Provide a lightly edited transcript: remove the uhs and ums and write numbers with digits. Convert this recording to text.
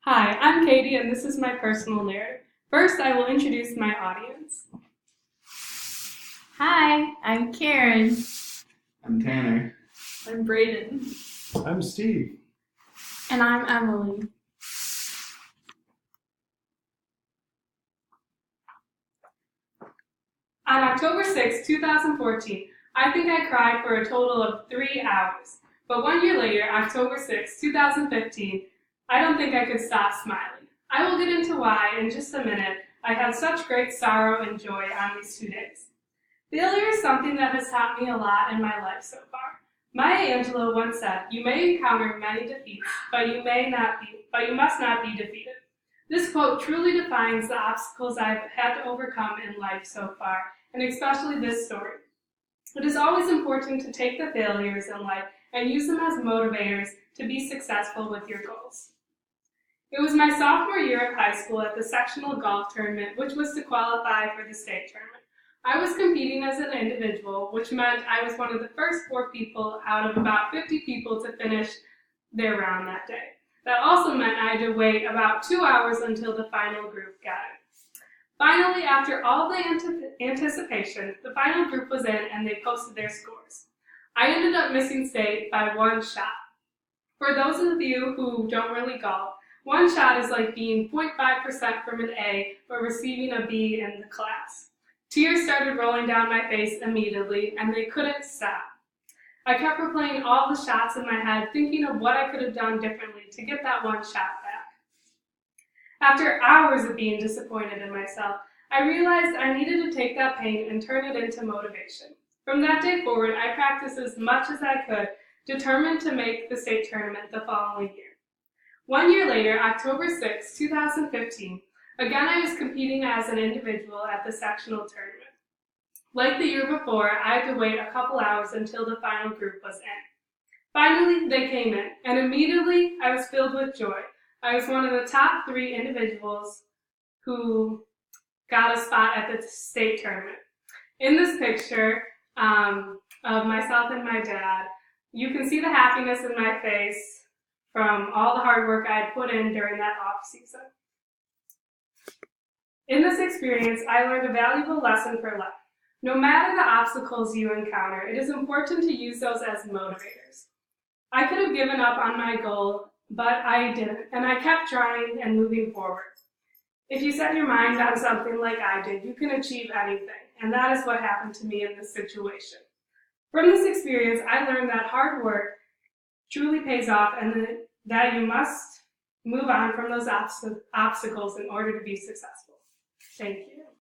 Hi, I'm Katie, and this is my personal narrative. First, I will introduce my audience. Hi, I'm Karen. I'm Tanner. I'm Brayden. I'm Steve. And I'm Emily. On October 6, 2014, I think I cried for a total of 3 hours. But 1 year later, October 6, 2015, I don't think I could stop smiling. I will get into why in just a minute. I had such great sorrow and joy on these 2 days. Failure is something that has taught me a lot in my life so far. Maya Angelou once said, "You may encounter many defeats, but you must not be defeated." This quote truly defines the obstacles I've had to overcome in life so far, and especially this story. It is always important to take the failures in life and use them as motivators to be successful with your goals. It was my sophomore year of high school at the sectional golf tournament, which was to qualify for the state tournament. I was competing as an individual, which meant I was one of the first 4 people out of about 50 people to finish their round that day. That also meant I had to wait about 2 hours until the final group got it. Finally, after all the anticipation, the final group was in and they posted their scores. I ended up missing state by 1 shot. For those of you who don't really golf, 1 shot is like being 0.5% from an A but receiving a B in the class. Tears started rolling down my face immediately, and they couldn't stop. I kept replaying all the shots in my head, thinking of what I could have done differently to get that 1 shot back. After hours of being disappointed in myself, I realized I needed to take that pain and turn it into motivation. From that day forward, I practiced as much as I could, determined to make the state tournament the following year. 1 year later, October 6, 2015, again I was competing as an individual at the sectional tournament. Like the year before, I had to wait a couple hours until the final group was in. Finally, they came in, and immediately I was filled with joy. I was one of the top 3 individuals who got a spot at the state tournament. In this picture of myself and my dad, you can see the happiness in my face from all the hard work I had put in during that off season. In this experience, I learned a valuable lesson for life. No matter the obstacles you encounter, it is important to use those as motivators. I could have given up on my goal, but I didn't, and I kept trying and moving forward. If you set your mind on something like I did, you can achieve anything, and that is what happened to me in this situation. From this experience, I learned that hard work truly pays off and that you must move on from those obstacles in order to be successful. Thank you.